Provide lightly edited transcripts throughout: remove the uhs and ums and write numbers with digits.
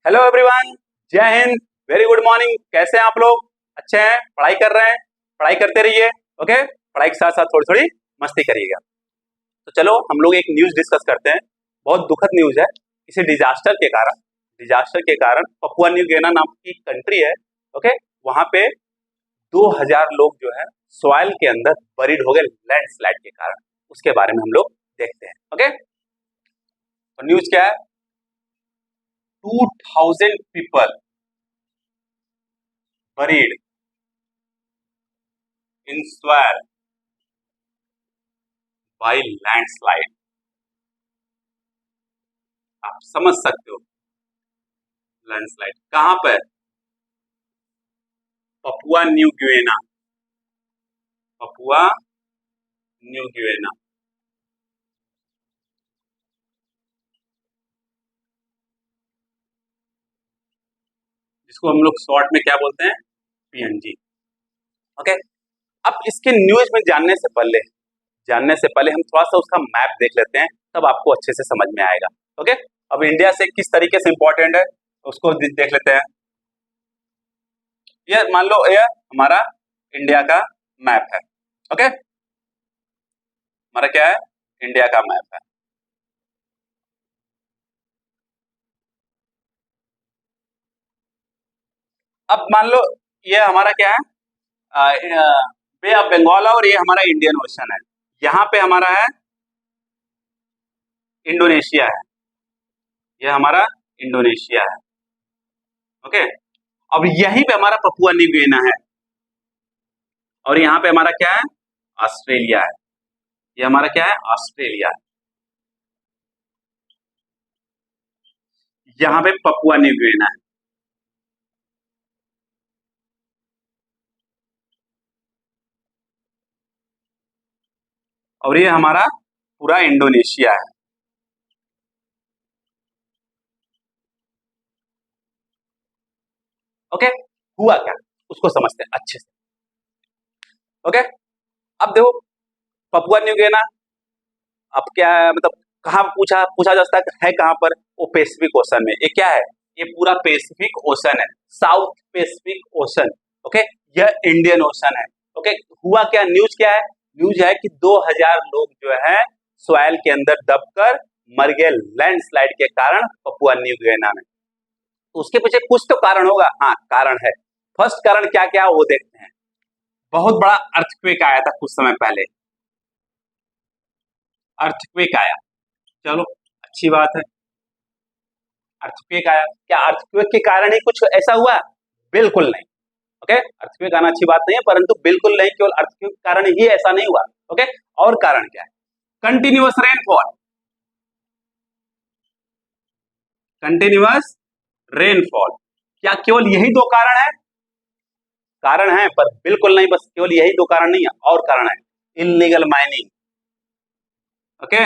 Hello everyone, जय Hind, very good morning. कैसे हैं आप लोग? अच्छे हैं? पढ़ाई कर रहे हैं? पढ़ाई करते रहिए, ओके। पढ़ाई के साथ साथ थोड़ी थोड़ी मस्ती करिएगा। तो चलो हम लोग एक न्यूज डिस्कस करते हैं। बहुत दुखद न्यूज है। किसी डिजास्टर के कारण पपुआ न्यू गिनीना नाम की कंट्री है, ओके, वहां पे 2000 लोग जो है सॉइल के अंदर बरीड हो गए लैंडस्लाइड के कारण। उसके बारे में हम लोग देखते हैं, ओके। तो न्यूज क्या है? 2000 people buried in soil by landslide। आप समझ सकते हो लैंडस्लाइड कहां पर? पपुआ न्यू गिनीना, पपुआ न्यू गिनीना। जिसको हम लोग शॉर्ट में क्या बोलते हैं? PNG, okay. अब इसके न्यूज में जानने से पहले हम थोड़ा सा उसका मैप देख लेते हैं, तब आपको अच्छे से समझ में आएगा, ओके। अब इंडिया से किस तरीके से इंपॉर्टेंट है उसको देख लेते हैं। ये मान लो ये हमारा इंडिया का मैप है, ओके। हमारा क्या है? इंडिया का मैप है। अब मान लो ये हमारा क्या है? बे ऑफ बंगाल और ये हमारा इंडियन ओशन है। यहाँ पे हमारा है इंडोनेशिया है, ये हमारा इंडोनेशिया है, ओके। अब यहीं पे हमारा पपुआ न्यू गिनीना है और यहाँ पे हमारा क्या है? ऑस्ट्रेलिया है। ये हमारा क्या है? ऑस्ट्रेलिया है। यहाँ पे पपुआ न्यू गिनीना है। और ये हमारा पूरा इंडोनेशिया है, ओके। हुआ क्या उसको समझते हैं अच्छे से, ओके। अब देखो पपुआ न्यू गिनीना अब क्या है, मतलब कहाँ पूछा पूछा जा सकता है कहाँ पर? वो पैसिफिक ओशन में। ये क्या है? ये पूरा पैसिफिक ओशन है, साउथ पैसिफिक ओशन, ओके। यह इंडियन ओशन है, ओके। हुआ क्या? न्यूज क्या है? न्यूज है कि 2000 लोग जो है सॉइल के अंदर दबकर मर गए लैंडस्लाइड के कारण पपुआ न्यू गिनीना में। तो उसके पीछे कुछ तो कारण होगा। हाँ, कारण है। फर्स्ट कारण क्या क्या वो देखते हैं। बहुत बड़ा अर्थक्वेक आया था कुछ समय पहले, अर्थक्वेक आया। चलो अच्छी बात है, अर्थक्वेक आया। क्या अर्थक्वेक के कारण ही कुछ ऐसा हुआ? बिल्कुल नहीं, ओके। अर्थक्वेक आना अच्छी बात नहीं है, परंतु बिल्कुल नहीं केवल अर्थक्वेक के कारण ही ऐसा नहीं हुआ, ओके। और कारण क्या है? Continuous rainfall, continuous rainfall. क्या केवल यही दो कारण है? कारण है, पर बिल्कुल नहीं, बस केवल यही दो कारण नहीं है, और कारण है। Illegal mining, okay.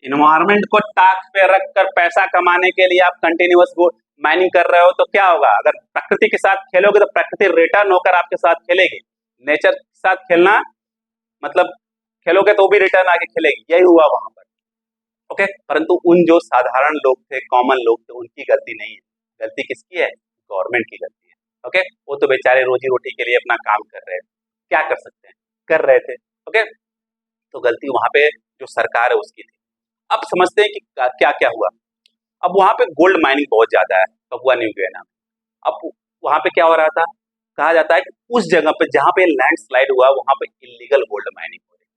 इन्वायरमेंट को ताक पे रखकर पैसा कमाने के लिए आप कंटिन्यूअस माइनिंग कर रहे हो तो क्या होगा? अगर प्रकृति के साथ खेलोगे तो प्रकृति रिटर्न होकर आपके साथ खेलेगी। नेचर के साथ खेलना मतलब खेलोगे तो भी रिटर्न आके खेलेगी। यही हुआ वहां पर, ओके। परंतु उन जो साधारण लोग थे, कॉमन लोग थे, उनकी गलती नहीं है। गलती किसकी है? गवर्नमेंट की गलती है, ओके। वो तो बेचारे रोजी रोटी के लिए अपना काम कर रहे थे, क्या कर सकते हैं, कर रहे थे, ओके। तो गलती वहां पे जो सरकार है उसकी थी। अब समझते हैं कि क्या क्या हुआ। अब वहां पे गोल्ड माइनिंग बहुत ज्यादा है पपुआ न्यू गिनीना में। अब वहां पे क्या हो रहा था? कहा जाता है कि उस जगह पे जहां पे लैंडस्लाइड हुआ वहां पे इलीगल गोल्ड माइनिंग हो रही है।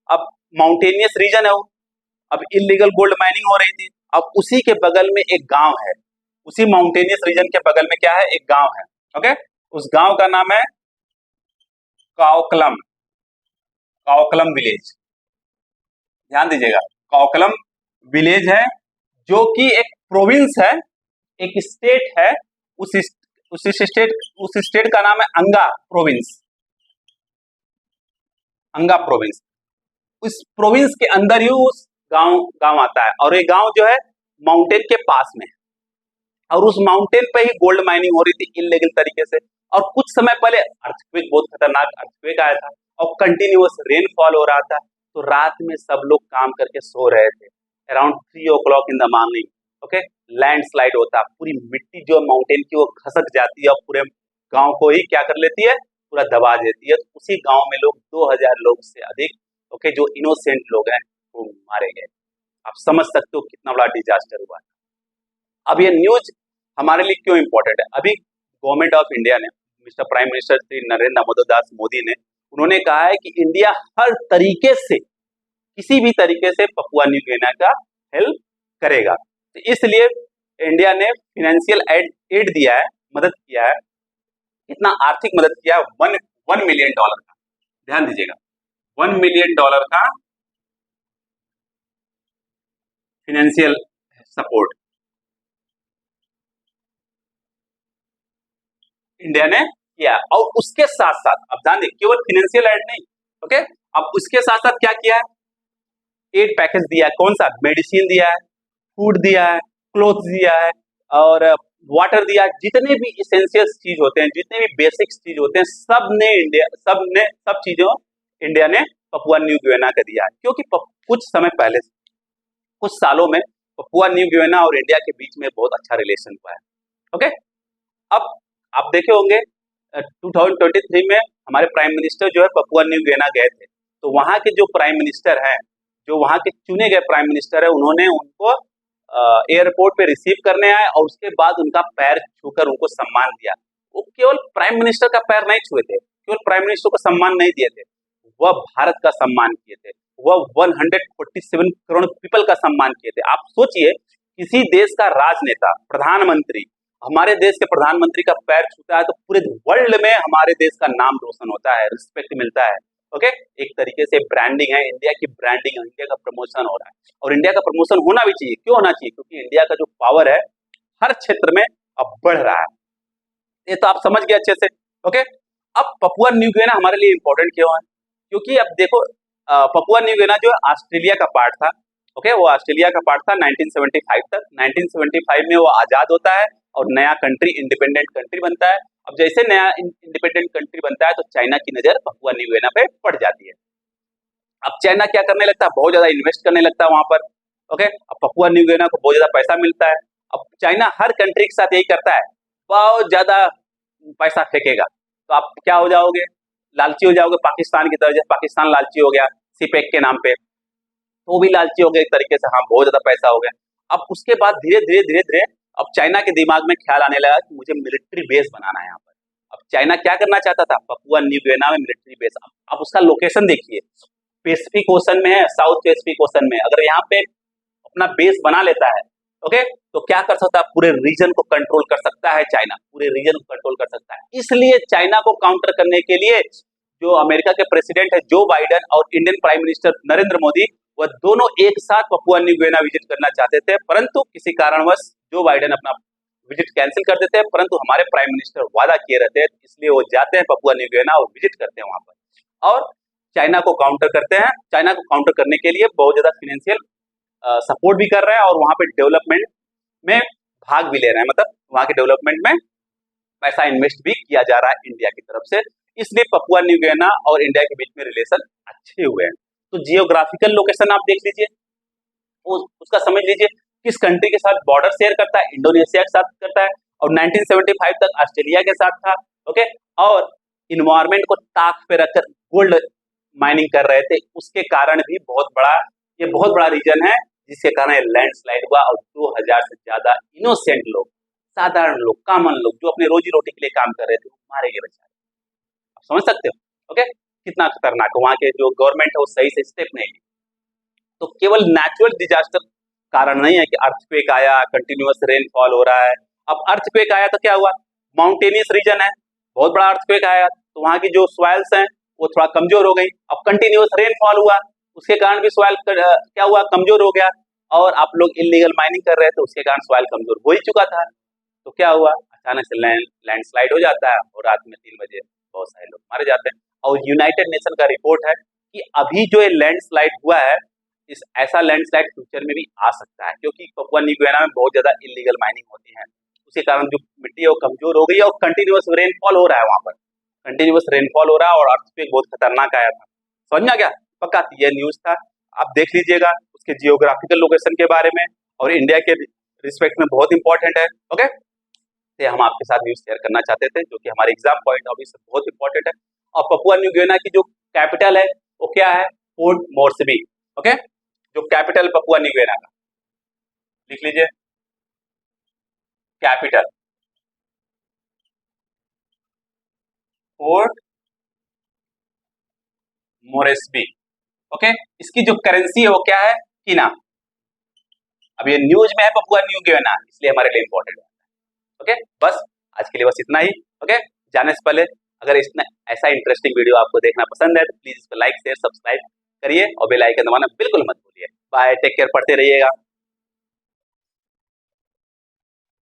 अब माउंटेनियस रीजन है वो, अब इलीगल गोल्ड माइनिंग हो रही थी। अब उसी के बगल में एक गांव है, उसी माउंटेनियस रीजन के बगल में क्या है? एक गांव है, ओके। उस गांव का नाम है काओकलम, काओकलम विलेज। ध्यान दीजिएगा, काओकलम विलेज है, जो कि एक प्रोविंस है, एक स्टेट है। उस उस स्टेट का नाम है अंगा प्रोविंस, अंगा प्रोविंस। उस प्रोविंस के अंदर ही उस गांव गांव आता है, और ये गांव जो है माउंटेन के पास में है। और उस माउंटेन पे ही गोल्ड माइनिंग हो रही थी इलीगल तरीके से। और कुछ समय पहले अर्थक्वेक, बहुत खतरनाक अर्थक्वेक आया था, और कंटिन्यूअस रेनफॉल हो रहा था। तो रात में सब लोग काम करके सो रहे थे, around 3 o'clock in the morning. Okay, landslide होता, पूरी मिट्टी जो माउंटेन की वो खसक जाती है और पूरे गांव को ही क्या कर लेती है, पूरा दबा देती है। तो उसी गांव में लोग 2000 लोग से अधिक, ओके, जो इनोसेंट लोग हैं वो मारे गए। आप समझ सकते हो कितना बड़ा डिजास्टर हुआ। अब ये न्यूज हमारे लिए क्यों इंपॉर्टेंट है? अभी गवर्नमेंट ऑफ इंडिया ने, mister prime minister Shri Narendra Damodar Das Modi ने, उन्होंने कहा है कि इंडिया हर तरीके से, किसी भी तरीके से पपुआ न्यू गिनिया का हेल्प करेगा। तो इसलिए इंडिया ने फाइनेंशियल एड दिया है, मदद किया है। इतना आर्थिक मदद किया, 1 मिलियन डॉलर का, ध्यान दीजिएगा, $1 मिलियन का फाइनेंशियल सपोर्ट इंडिया ने किया। और उसके साथ साथ अब ध्यान देखिए, केवल फाइनेंशियल एड नहीं, ओके, अब उसके साथ साथ क्या किया है, एड पैकेज दिया है। कौन सा? मेडिसिन दिया है, फूड दिया है, क्लोथ दिया है और वाटर दिया है। जितने भी इसेंशियल चीज होते हैं, जितने भी बेसिक चीज होते हैं, सब चीजों इंडिया ने पपुआ न्यू गिनिया का दिया है। क्योंकि कुछ समय पहले, कुछ सालों में पपुआ न्यू गिनिया और इंडिया के बीच में बहुत अच्छा रिलेशन हुआ है। ओके, अब आप देखे होंगे 2023 में हमारे प्राइम मिनिस्टर जो है पपुआ न्यू गिनिया गए थे। तो वहां के जो प्राइम मिनिस्टर हैं, जो वहां के चुने गए प्राइम मिनिस्टर है, उन्होंने उनको एयरपोर्ट पे रिसीव करने आए और उसके बाद उनका पैर छूकर उनको सम्मान दिया। वो केवल प्राइम मिनिस्टर का पैर नहीं छुए थे, केवल प्राइम मिनिस्टर को सम्मान नहीं दिए थे, वह भारत का सम्मान किए थे, वह 147 करोड़ पीपल का सम्मान किए थे। आप सोचिए, किसी देश का राजनेता, प्रधानमंत्री, हमारे देश के प्रधानमंत्री का पैर छूता है तो पूरे वर्ल्ड में हमारे देश का नाम रोशन होता है, रिस्पेक्ट मिलता है। ओके, एक तरीके से ब्रांडिंग है, इंडिया की ब्रांडिंग है, इंडिया का प्रमोशन हो रहा है और इंडिया का प्रमोशन होना भी चाहिए। क्यों होना चाहिए? क्योंकि इंडिया का जो पावर है हर क्षेत्र में अब बढ़ रहा है। ये तो आप समझ गए अच्छे से। ओके, अब पपुआ न्यू गिनिया हमारे लिए इंपॉर्टेंट क्यों है? क्योंकि अब देखो, पपुआ न्यू गिनिया जो ऑस्ट्रेलिया का पार्ट था, ओके, वो ऑस्ट्रेलिया का पार्ट था 1975 तक। 1975 में वो आजाद होता है और नया कंट्री, इंडिपेंडेंट कंट्री बनता है। अब जैसे नया इंडिपेंडेंट कंट्री बनता है तो चाइना की नजर पपुआ न्यू गिनिया पे पड़ जाती है। अब चाइना क्या करने लगता है? बहुत ज्यादा इन्वेस्ट करने लगता है वहां पर। ओके, अब पपुआ न्यू गिनिया को बहुत ज्यादा पैसा मिलता है। अब चाइना हर कंट्री के साथ यही करता है, बहुत ज्यादा पैसा फेंकेगा तो आप क्या हो जाओगे? लालची हो जाओगे, पाकिस्तान की तरह। जैसे पाकिस्तान लालची हो गया सीपेक के नाम पे, तो वो भी लालची हो गया एक तरीके से, हाँ बहुत ज्यादा पैसा हो गया। अब उसके बाद धीरे धीरे धीरे धीरे अब चाइना के दिमाग में ख्याल आने लगा कि मुझे मिलिट्री बेस बनाना है यहाँ पर। अब चाइना क्या करना चाहता था? पपुआ न्यू गिनिया में मिलिट्री बेस। अब उसका लोकेशन देखिए, पैसिफिक ओशन में है, साउथ पैसिफिक ओशन में। अगर यहाँ पे अपना बेस बना लेता है, ओके, तो क्या कर सकता है? पूरे रीजन को कंट्रोल कर सकता है चाइना, पूरे रीजन को कंट्रोल कर सकता है। इसलिए चाइना को काउंटर करने के लिए जो अमेरिका के प्रेसिडेंट है जो बाइडेन और Indian prime minister Narendra Modi, वह दोनों एक साथ पपुआ न्यू गिनिया विजिट करना चाहते थे, परंतु किसी कारणवश जो बाइडेन अपना विजिट कैंसिल कर देते हैं, परंतु हमारे प्राइम मिनिस्टर वादा किए रहते हैं, इसलिए वो जाते हैं पपुआ न्यू गिनिया और विजिट करते हैं वहां पर और चाइना को काउंटर करते हैं। चाइना को काउंटर करने के लिए बहुत ज्यादा फाइनेंशियल सपोर्ट भी कर रहे हैं और वहां पे डेवलपमेंट में भाग भी ले रहे हैं, मतलब वहां के डेवलपमेंट में पैसा इन्वेस्ट भी किया जा रहा है इंडिया की तरफ से। इसलिए पपुआ न्यू गिनिया और इंडिया के बीच में रिलेशन अच्छे हुए हैं। तो जियोग्राफिकल लोकेशन आप देख लीजिए, उसका समझ लीजिए किस कंट्री के साथ बॉर्डर शेयर करता है, इंडोनेशिया के साथ करता है और 1975 तक ऑस्ट्रेलिया के साथ था। ओके, और इन्वायरमेंट को ताक पे रखकर गोल्ड माइनिंग कर रहे थे, उसके कारण भी ये बहुत बड़ा रीजन है जिसके कारण लैंडस्लाइड हुआ और 2000 से ज्यादा इनोसेंट लोग, साधारण लोग, कॉमन लोग जो अपने रोजी रोटी के लिए काम कर रहे थे, मारे गए बेचारे। आप समझ सकते हो ओके, कितना खतरनाक है। वहां के जो गवर्नमेंट है वो सही से स्टेप नहीं ली। तो केवल नेचुरल डिजास्टर कारण नहीं है कि अर्थक्वेक आया, कंटिन्यूअस रेनफॉल हो रहा है। अब अर्थक्वेक आया तो क्या हुआ? माउंटेनियस रीजन है, बहुत बड़ा अर्थक्वेक आया तो वहां की जो सॉइल्स हैं वो थोड़ा कमजोर हो गई। अब कंटिन्यूअस रेनफॉल हुआ, उसके कारण भी सॉइल क्या हुआ? कमजोर हो गया। और आप लोग इलीगल माइनिंग कर रहे थे, उसके कारण सॉइल कमजोर हो ही चुका था। तो क्या हुआ? अचानक से लैंडस्लाइड हो जाता है और रात में 3 बजे बहुत सारे लोग मारे जाते हैं। और यूनाइटेड नेशन का रिपोर्ट है कि अभी जो ये लैंडस्लाइड हुआ है, ऐसा लैंडस्लाइड फ्यूचर में भी आ सकता है, क्योंकि पपुआ न्यू गिनिया में बहुत ज्यादा इलीगल माइनिंग होती है। उसके कारण जो मिट्टी है वो कमजोर हो गई है और कंटिन्यूअस रेनफॉल हो रहा है, वहां पर कंटिन्यूअस रेनफॉल हो रहा है और अर्थक्वेक बहुत खतरनाक आया था। समझ में आ गया? पक्का ये न्यूज था, आप देख लीजिएगा उसके जियोग्राफिकल लोकेशन के बारे में और इंडिया के रिस्पेक्ट में बहुत इंपॉर्टेंट है। ओके, तो हम आपके साथ न्यूज शेयर करना चाहते थे जो कि हमारे एग्जाम पॉइंट ऑफ व्यू से बहुत इंपॉर्टेंट है। और पपुआ न्यू गिनिया की जो कैपिटल है वो क्या है, पोर्ट मोर्सबी। ओके, जो कैपिटल पपुआ न्यू गिनिया का, लिख लीजिए कैपिटल पोर्ट मोरेस्बी। ओके, इसकी जो करेंसी है वो क्या है, कीना। अब ये न्यूज में है पपुआ न्यू गिनिया, इसलिए हमारे लिए इंपॉर्टेंट है। ओके, बस आज के लिए बस इतना ही। ओके, जाने से पहले अगर इसमें ऐसा इंटरेस्टिंग वीडियो आपको देखना पसंद है तो प्लीज इसको लाइक शेयर सब्सक्राइब करिए और बेल आइकन दबाना बिल्कुल मत भूलिए। बाय, टेक केयर, पढ़ते रहिएगा।